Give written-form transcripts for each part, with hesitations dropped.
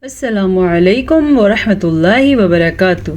السلام علیکم ورحمۃ اللہ وبرکاتہ۔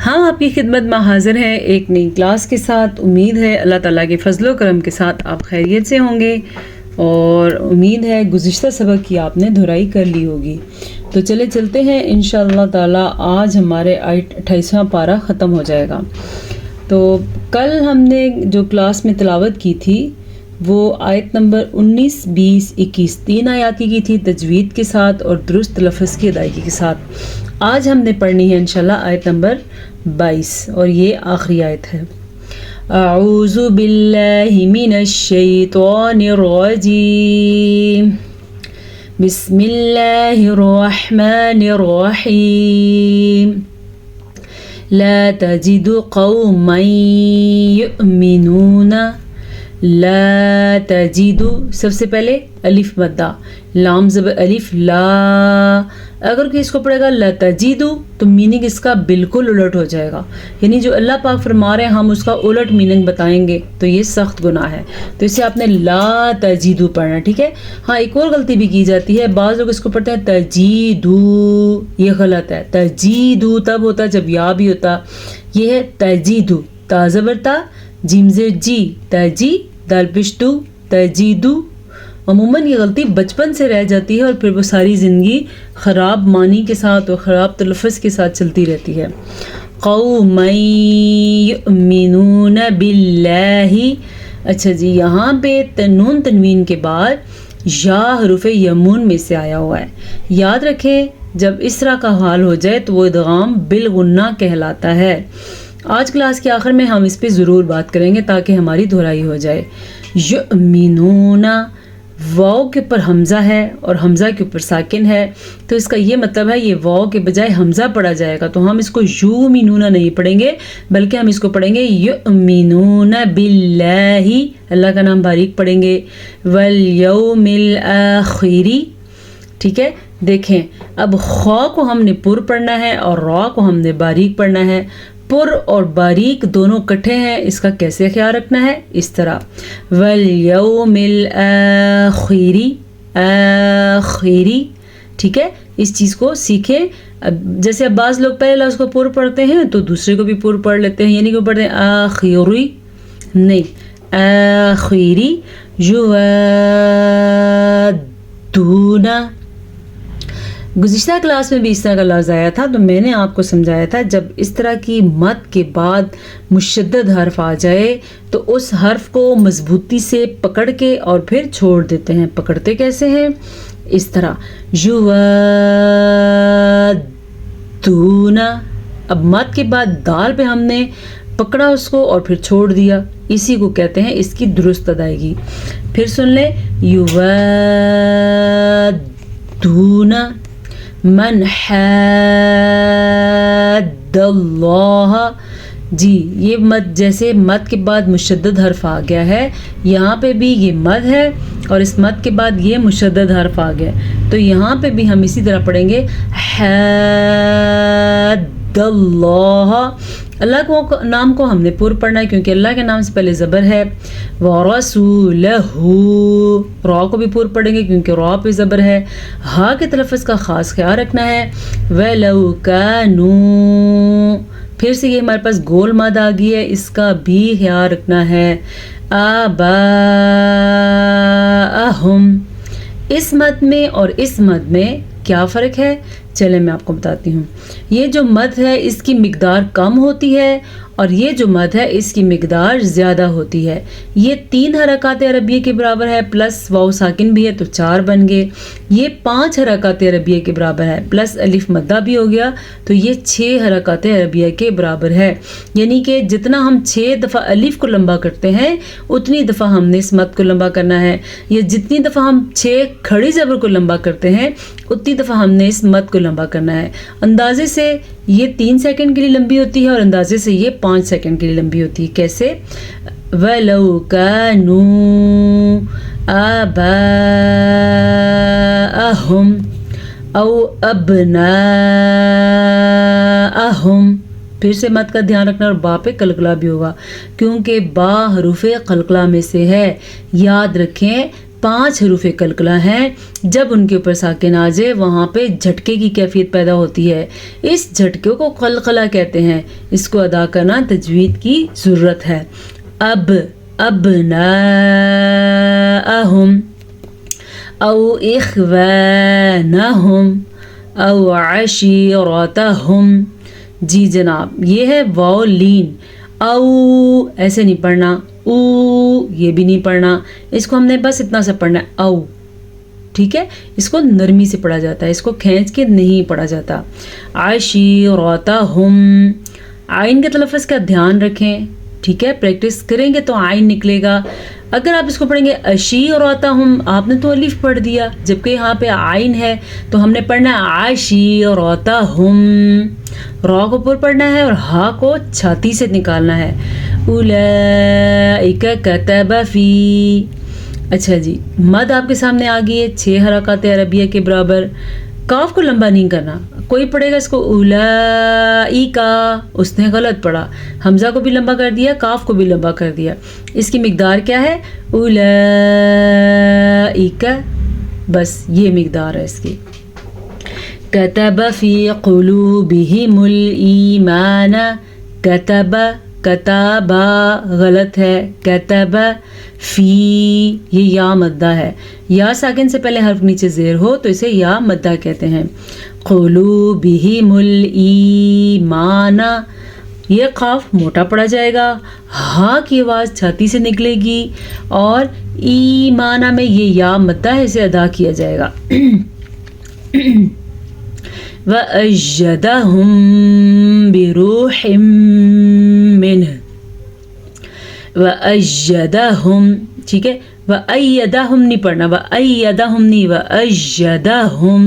ہم آپ کی خدمت میں حاضر ہیں ایک نئی کلاس کے ساتھ۔ امید ہے اللہ تعالیٰ کے فضل و کرم کے ساتھ آپ خیریت سے ہوں گے، اور امید ہے گزشتہ سبق کی آپ نے دہرائی کر لی ہوگی۔ تو چلتے ہیں انشاءاللہ تعالیٰ۔ آج ہمارے 28واں پارہ ختم ہو جائے گا۔ تو کل ہم نے جو کلاس میں تلاوت کی تھی وہ آیت نمبر 19، 20، 21 تین آیات کی تھی تجوید کے ساتھ اور درست لفظ کی ادائیگی کے ساتھ۔ آج ہم نے پڑھنی ہے انشاءاللہ آیت نمبر 22، اور یہ آخری آیت ہے۔ اعوذ باللہ من الشیطان الرجیم، بسم اللہ الرحمن الرحیم۔ لا تجد قوما یؤمنون، لا تجد سب سے پہلے الف مدہ، لام زبر الف لا۔ اگر کوئی اس کو پڑھے گا لا تجدو تو میننگ اس کا بالکل الٹ ہو جائے گا، یعنی جو اللہ پاک فرما رہے ہیں ہم اس کا الٹ میننگ بتائیں گے تو یہ سخت گناہ ہے۔ تو اسے آپ نے لا تجدو پڑھنا، ٹھیک ہے۔ ہاں ایک اور غلطی بھی کی جاتی ہے، بعض لوگ اس کو پڑھتے ہیں تجیدو، یہ غلط ہے۔ تجیدو تب ہوتا جب یا بھی ہوتا، یہ ہے تجیدو، تا زبر تا، جیم زیر جی، تجی دال پشتو، تجیدو۔ عموماً یہ غلطی بچپن سے رہ جاتی ہے اور پھر وہ ساری زندگی خراب معنی کے ساتھ اور خراب تلفظ کے ساتھ چلتی رہتی ہے۔ قوما یؤمنون باللہ، اچھا جی یہاں پہ نون تنوین کے بعد یا حروف یمون میں سے آیا ہوا ہے۔ یاد رکھیں جب اس طرح کا حال ہو جائے تو وہ ادغام بالغنہ کہلاتا ہے۔ آج کلاس کے آخر میں ہم اس پہ ضرور بات کریں گے تاکہ ہماری دہرائی ہو جائے۔ یؤمنون، واو کے اوپر حمزہ ہے اور حمزہ کے اوپر ساکن ہے، تو اس کا یہ مطلب ہے یہ واو کے بجائے حمزہ پڑھا جائے گا، تو ہم اس کو یؤمنون نہیں پڑھیں گے بلکہ ہم اس کو پڑھیں گے یؤمنون باللہ، اللہ کا نام باریک پڑھیں گے، والیوم الآخر، ٹھیک ہے۔ دیکھیں اب خا کو ہم نے پر پڑھنا ہے اور را کو ہم نے باریک پڑھنا ہے۔ پر اور باریک دونوں کٹھے ہیں، اس کا کیسے خیال رکھنا ہے؟ اس طرح والیوم الآخر، آخری، ٹھیک ہے۔ اس چیز کو سیکھیں۔ اب جیسے اب بعض لوگ پہلے لفظ کو پر پڑھتے ہیں تو دوسرے کو بھی پر پڑھ لیتے ہیں، یعنی کہ پڑھتے ہیں آخری، نہیں آخری، یوادون۔ گزشتہ کلاس میں بھی اس طرح کا لفظ آیا تھا تو میں نے آپ کو سمجھایا تھا جب اس طرح کی مد کے بعد مشدد حرف آ جائے تو اس حرف کو مضبوطی سے پکڑ کے اور پھر چھوڑ دیتے ہیں۔ پکڑتے کیسے ہیں؟ اس طرح یوادون، اب مد کے بعد دال پہ ہم نے پکڑا اس کو اور پھر چھوڑ دیا، اسی کو کہتے ہیں اس کی درست ادائیگی۔ پھر سن لیں یوادون من حاد اللہ، جی یہ مد جیسے مد کے بعد مشدد حرف آ گیا ہے، یہاں پہ بھی یہ مد ہے اور اس مد کے بعد یہ مشدد حرف آ گیا، تو یہاں پہ بھی ہم اسی طرح پڑھیں گے حاد اللہ۔ اللہ کو نام کو ہم نے پر پڑھنا ہے کیونکہ اللہ کے نام سے پہلے زبر ہے۔ ورسولہ، را کو بھی پر پڑھیں گے کیونکہ را پہ زبر ہے۔ ہا کے تلفظ کا خاص خیال رکھنا ہے۔ وَلَوْ كَانُوا، پھر سے یہ ہمارے پاس گول مد آ گئی ہے، اس کا بھی خیال رکھنا ہے۔ آباءہم، اس مد میں اور اس مد میں کیا فرق ہے؟ چلیں میں آپ کو بتاتی ہوں۔ یہ جو مد ہے اس کی مقدار کم ہوتی ہے اور یہ جو مد ہے اس کی مقدار زیادہ ہوتی ہے۔ یہ 3 حرکات عربیہ کے برابر ہے پلس واو ساکن بھی ہے تو 4 بن گئے۔ یہ 5 حرکات عربیہ کے برابر ہے پلس الف مدہ بھی ہو گیا تو یہ 6 حرکات عربیہ کے برابر ہے، یعنی کہ جتنا ہم 6 دفعہ الف کو لمبا کرتے ہیں اتنی دفعہ ہم نے اس مد کو لمبا کرنا ہے، یا جتنی دفعہ ہم 6 کھڑی زبر کو لمبا کرتے ہیں اتنی دفعہ ہم نے اس مد کو لمبا کرنا ہے۔ اندازے سے یہ 3 سیکنڈ کے لیے لمبی ہوتی ہے اور اندازے سے یہ 5 سیکنڈ کے لیے لمبی ہوتی ہے۔ کیسے؟ وَلَوْ كَانُوا آبَاءَهُمْ أَوْ أَبْنَاءَهُمْ، پھر سے مد کا دھیان رکھنا اور با پہ قلقلہ بھی ہوگا کیونکہ با حروف قلقلہ میں سے ہے۔ یاد رکھیں 5 حروف قلقلہ ہیں، جب ان کے اوپر ساکن آ جائے وہاں پہ جھٹکے کی کیفیت پیدا ہوتی ہے، اس جھٹکے کو قلقلہ کہتے ہیں، اس کو ادا کرنا تجوید کی ضرورت ہے۔ ابناءہم او اخوانہم او عشیرتہم، جی جناب یہ ہے واو لین، او ایسے نہیں پڑھنا، او یہ بھی نہیں پڑھنا، اس کو ہم نے بس اتنا سا پڑھنا ہے او، ٹھیک ہے، اس کو نرمی سے پڑھا جاتا ہے، اس کو کھینچ کے نہیں پڑھا جاتا۔ عشیرتہم، آئین کے تلفظ کا دھیان رکھیں، ٹھیک ہے، پریکٹس کریں گے تو آئین نکلے گا۔ اگر آپ اس کو پڑھیں گے عشیرتہم، آپ نے تو الف پڑھ دیا، جبکہ یہاں پہ آئین ہے تو ہم نے پڑھنا ہے عشیرتہم، را کو پر پڑھنا ہے اور ہا کو چھاتی سے نکالنا ہے۔ اولئک کتب فی، اچھا جی مد آپ کے سامنے آ گئی ہے 6 حرکات عربیہ کے برابر۔ کاف کو لمبا نہیں کرنا، کوئی پڑھے گا اس کو اولئیکا، اس نے غلط پڑھا، حمزہ کو بھی لمبا کر دیا، کاف کو بھی لمبا کر دیا، اس کی مقدار کیا ہے؟ اولئیکا، بس یہ مقدار ہے اس کی۔ کتب فی قلوبہم الایمان، کتب، کتابا غلط ہے، کتب فی، یہ یا مدہ ہے، یا ساکن سے پہلے حرف نیچے زیر ہو تو اسے یا مدہ کہتے ہیں۔ قلوبہم الایمان، یہ قاف موٹا پڑا جائے گا، ہا کی آواز چھاتی سے نکلے گی، اور ایمانہ میں یہ یا مدہ ہے، اسے ادا کیا جائے گا۔ وَأَيَّدَهُم بِرُوحٍ مِّنْهُ، وَأَيَّدَهُم، ٹھیک ہے، وَأَيَّدَهُم نہیں پڑھنا، وَأَيَّدَهُم نہیں، وَأَيَّدَهُم،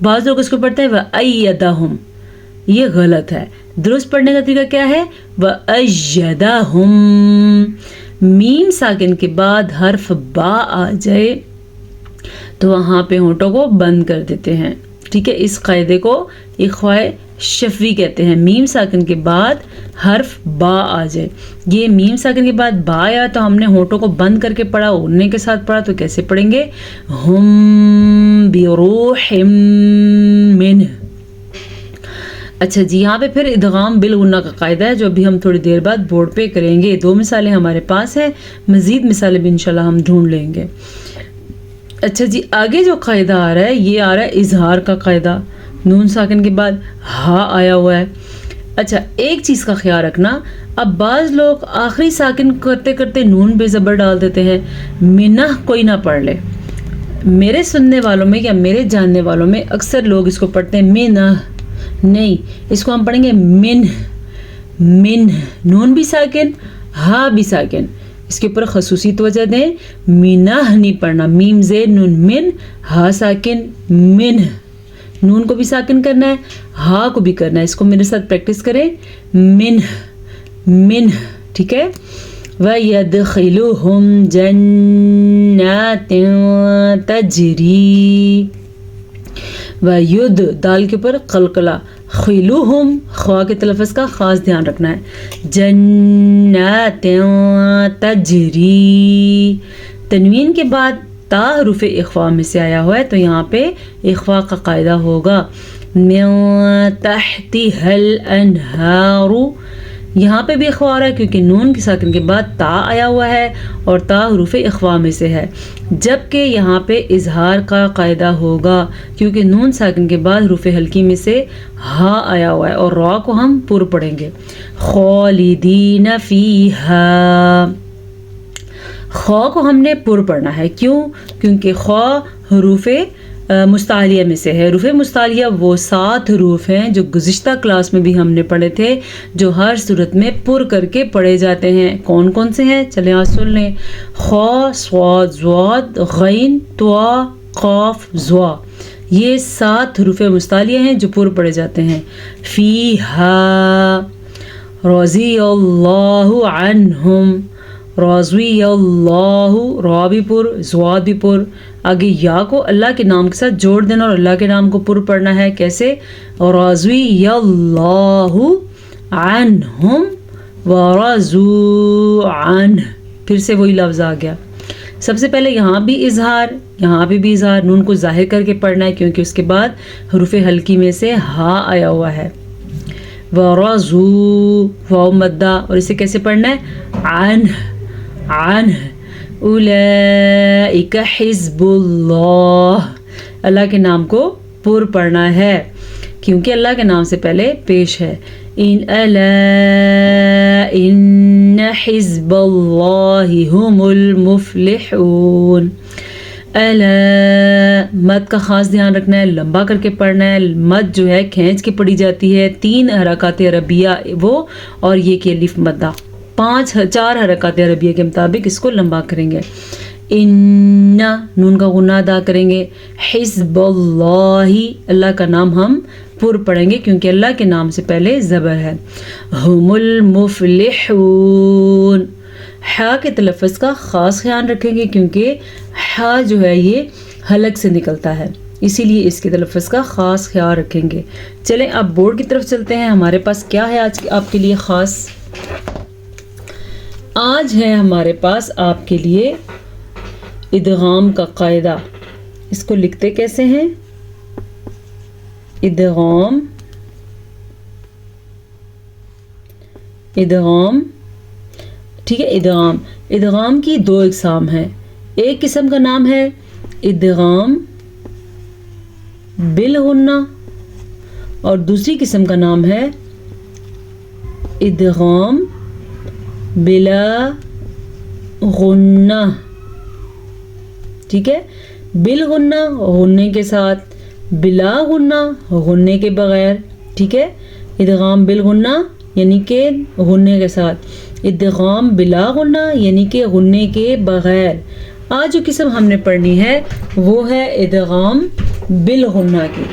بعض لوگ اس کو پڑھتے ہیں وَأَيَّدَهُم، یہ غلط ہے، درست پڑھنے کا طریقہ کیا ہے؟ وَأَيَّدَهُم، میم ساکن کے بعد حرف با آ جائے تو وہاں پہ ہونٹوں کو بند کر دیتے ہیں، ٹھیک ہے، اس قاعدے کو اخوائے شفوی کہتے ہیں، میم ساکن کے بعد حرف با آ جائے، یہ میم ساکن کے بعد با آیا تو ہم نے ہونٹوں کو بند کر کے پڑھا، اڑنے کے ساتھ پڑھا، تو کیسے پڑھیں گے؟ ہم بروح منہ۔ اچھا جی یہاں پہ پھر ادغام بالغنہ کا قاعدہ ہے جو ابھی ہم تھوڑی دیر بعد بورڈ پہ کریں گے، 2 مثالیں ہمارے پاس ہیں، مزید مثالیں بھی انشاءاللہ ہم ڈھونڈ لیں گے۔ اچھا جی آگے جو قاعدہ آ رہا ہے یہ آ رہا ہے اظہار کا قاعدہ، نون ساکن کے بعد ہا آیا ہوا ہے۔ اچھا ایک چیز کا خیال رکھنا، اب بعض لوگ آخری ساکن کرتے کرتے نون بے زبر ڈال دیتے ہیں، منہ کوئی نہ پڑھ لے، میرے سننے والوں میں یا میرے جاننے والوں میں اکثر لوگ اس کو پڑھتے ہیں منہ، نہیں، اس کو ہم پڑھیں گے منہ، منہ، نون بھی ساکن ہا بھی ساکن، اس کے اوپر خصوصی توجہ دیں، منہ نہیں پڑھنا، میم زیر نون من، ہا ساکن منہ، نون کو بھی ساکن کرنا ہے، ہا کو بھی کرنا ہے، اس کو میرے ساتھ پریکٹس کریں، منہ، منہ، ٹھیک ہے۔ وَيَدْخِلُهُمْ جَنَّاتٍ تَجْرِي، وَيُد، دال کے اوپر قلقلہ، خِلُوهُم، خوا کے تلفظ کا خاص دھیان رکھنا ہے، جنات تجری، تنوین کے بعد تا حروف اخوا میں سے آیا ہوا ہے تو یہاں پہ اخوا کا قاعدہ ہوگا، من تحتها الانہار، یہاں پہ بھی اخوا آ رہا ہے کیونکہ نون کی ساکن کے بعد تا آیا ہوا ہے اور تا حروف اخوا میں سے ہے، جبکہ یہاں پہ اظہار کا قاعدہ ہوگا کیونکہ نون ساکن کے بعد حروف ہلکی میں سے ہا آیا ہوا ہے اور را کو ہم پر پڑھیں گے، خالدین فیہا، خوا کو ہم نے پر پڑھنا ہے، کیوں؟ کیونکہ خوا حروف مستعلیہ میں سے ہے، حروف مستعلیہ وہ 7 حروف ہیں جو گزشتہ کلاس میں بھی ہم نے پڑھے تھے جو ہر صورت میں پر کر کے پڑھے جاتے ہیں، کون کون سے ہیں چلیں آج سن لیں، خا، صاد، ضاد، غین، طا، قاف، ضا، یہ 7 حروف مستعلیہ ہیں جو پر پڑھے جاتے ہیں، فیہا، رضی اللہ عنہم، رضی اللہ، را بھی پر، ضاد بھی پر، آگے یا کو اللہ کے نام کے ساتھ جوڑ دینا اور اللہ کے نام کو پر پڑھنا ہے، کیسے؟ رضی اللہ عنہم ورضوا عنہ، پھر سے وہی لفظ آ گیا، سب سے پہلے یہاں بھی اظہار، یہاں بھی اظہار، نون کو ظاہر کر کے پڑھنا ہے کیونکہ اس کے بعد حروف حلقی میں سے ہا آیا ہوا ہے. ورزو، واو مدہ، اور اسے کیسے پڑھنا ہے؟ عنہ اولئک حزب اللہ، اللہ کے نام کو پر پڑھنا ہے کیونکہ اللہ کے نام سے پہلے پیش ہے. ان حزب اللہ هم المفلحون. مد کا خاص دھیان رکھنا ہے، لمبا کر کے پڑھنا ہے. مد جو ہے کھینچ کے پڑھی جاتی ہے، 3 حرکات عربیہ وہ اور یہ کہ الف مدہ، 4 حرکات عربیہ کے مطابق اس کو لمبا کریں گے. ان نون کا غنہ ادا کریں گے. حزب اللہ، اللہ کا نام ہم پر پڑھیں گے کیونکہ اللہ کے نام سے پہلے زبر ہے. هم المفلحون، ہا کے تلفظ کا خاص خیال رکھیں گے کیونکہ ہا جو ہے یہ حلق سے نکلتا ہے، اسی لیے اس کے تلفظ کا خاص خیال رکھیں گے. چلیں اب بورڈ کی طرف چلتے ہیں. ہمارے پاس کیا ہے آج آپ کے لیے خاص؟ آج ہے ہمارے پاس آپ کے لیے ادغام کا قاعدہ. اس کو لکھتے کیسے ہیں؟ ادغام ٹھیک ہے. ادغام کی 2 اقسام ہیں. ایک قسم کا نام ہے ادغام بالغنہ اور دوسری قسم کا نام ہے ادغام بلا غنہ. ٹھیک ہے، بالغنہ غننے کے ساتھ، بلا غنہ غننے کے بغیر. ٹھیک ہے، ادغام بالغنہ یعنی کہ غننے کے ساتھ، ادغام بلا غنہ یعنی کہ غننے کے بغیر. آج جو قسم ہم نے پڑھنی ہے وہ ہے ادغام بالغنہ کی.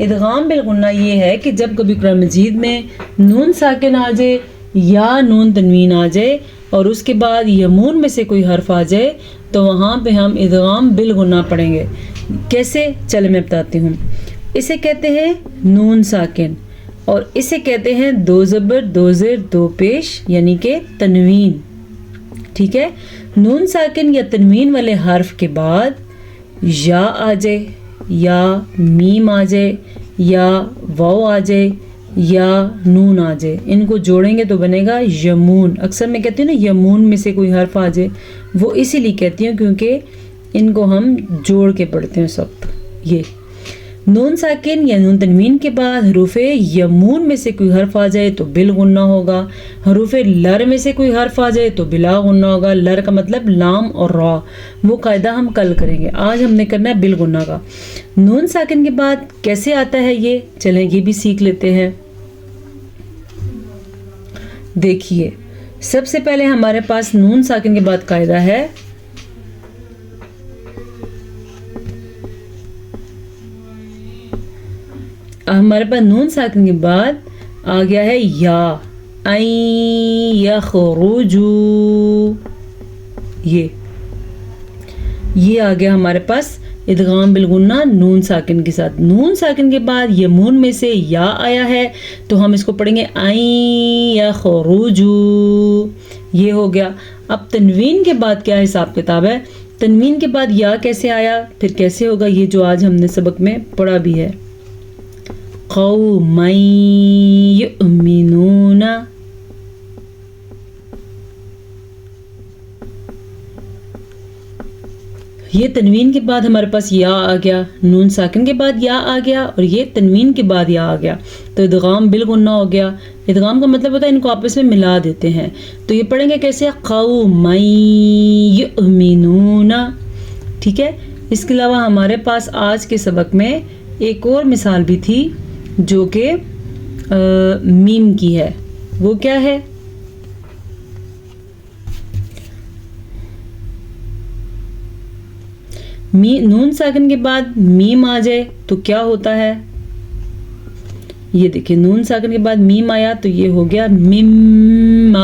ادغام بالغنہ یہ ہے کہ جب کبھی قرآن مجید میں نون ساکن آ جائے یا نون تنوین آ جائے اور اس کے بعد یمون میں سے کوئی حرف آ جائے تو وہاں پہ ہم ادغام بالغنہ پڑھیں گے. کیسے؟ چلے میں بتاتی ہوں. اسے کہتے ہیں نون ساکن اور اسے کہتے ہیں 2 زبر 2 زیر 2 پیش یعنی کہ تنوین. ٹھیک ہے، نون ساکن یا تنوین والے حرف کے بعد یا آ جائے یا میم آ جائے یا واو آ جائے یا نون آ جائے، ان کو جوڑیں گے تو بنے گا یمون. اکثر میں کہتی ہوں نا یمون میں سے کوئی حرف آ جائے، وہ اسی لیے کہتی ہوں کیونکہ ان کو ہم جوڑ کے پڑھتے ہیں اس وقت. یہ نون ساکن یا نون تنوین کے بعد حروف یمون میں سے کوئی حرف آ جائے تو بالغنہ ہوگا، حروف لر میں سے کوئی حرف آ جائے تو بلا غنہ ہوگا. لر کا مطلب لام اور را، وہ قاعدہ ہم کل کریں گے. آج ہم نے کرنا ہے بالغنہ کا. نون ساکن کے بعد کیسے آتا ہے یہ، چلیں یہ بھی سیکھ لیتے ہیں. دیکھیے سب سے پہلے ہمارے پاس نون ساکن کے بعد قاعدہ ہے ہمارے پاس نون ساکن کے بعد آ گیا ہے یا، این یخرجو، یہ آ گیا ہمارے پاس ادغام بالغنہ نون ساکن کے ساتھ. نون ساکن کے بعد یمون میں سے یا آیا ہے تو ہم اس کو پڑھیں گے این یخرجو، یہ ہو گیا. اب تنوین کے بعد کیا حساب کتاب ہے؟ تنوین کے بعد یا کیسے آیا، پھر کیسے ہوگا، یہ جو آج ہم نے سبق میں پڑھا بھی ہے. قوما یؤمنون، یہ تنوین کے بعد ہمارے پاس یا آ گیا، نون ساکن کے بعد یا آ گیا اور یہ تنوین کے بعد یا آ گیا تو ادغام بالغنہ ہو گیا. ادغام کا مطلب ہوتا ہے ان کو آپس میں ملا دیتے ہیں. تو یہ پڑھیں گے کیسے؟ قوما یؤمنون. ٹھیک ہے، اس کے علاوہ ہمارے پاس آج کے سبق میں ایک اور مثال بھی تھی جو کہ میم کی ہے. وہ کیا ہے؟ نون ساکن کے بعد میم آ جائے تو کیا ہوتا ہے؟ یہ دیکھیں نون ساکن کے بعد میم آیا تو یہ ہو گیا مما.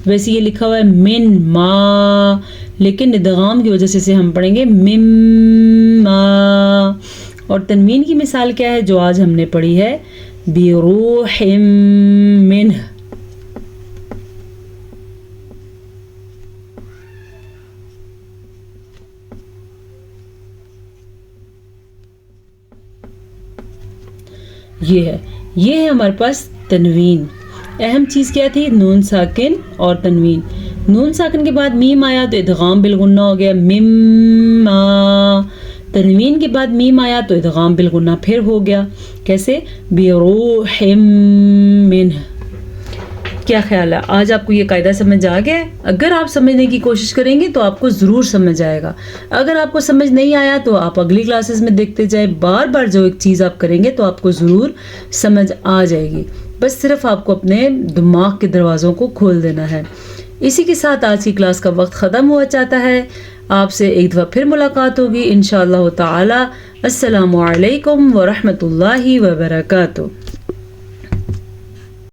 ویسے یہ لکھا ہوا ہے من ما، لیکن ادغام کی وجہ سے اسے ہم پڑھیں گے مما. اور تنوین کی مثال کیا ہے جو آج ہم نے پڑھی ہے؟ بروح منہ. یہ ہے ہمارے پاس تنوین. اہم چیز کیا تھی؟ نون ساکن اور تنوین. نون ساکن کے بعد میم آیا تو ادغام بالغنہ ہو گیا مما. تنوین کے بعد میم آیا تو ادغام بالغنہ پھر ہو گیا. کیسے؟ بروح منہ. کیا خیال ہے آج آپ کو یہ قاعدہ سمجھ آ گیا ہے؟ اگر آپ سمجھنے کی کوشش کریں گے تو آپ کو ضرور سمجھ آئے گا. اگر آپ کو سمجھ نہیں آیا تو آپ اگلی کلاسز میں دیکھتے جائیں. بار بار جو ایک چیز آپ کریں گے تو آپ کو ضرور سمجھ آ جائے گی. بس صرف آپ کو اپنے دماغ کے دروازوں کو کھول دینا ہے. اسی کے ساتھ آج کی کلاس کا وقت ختم ہوا چاہتا ہے. آپ سے ایک دفعہ پھر ملاقات ہوگی انشاءاللہ تعالی. السلام علیکم ورحمۃ اللہ وبرکاتہ.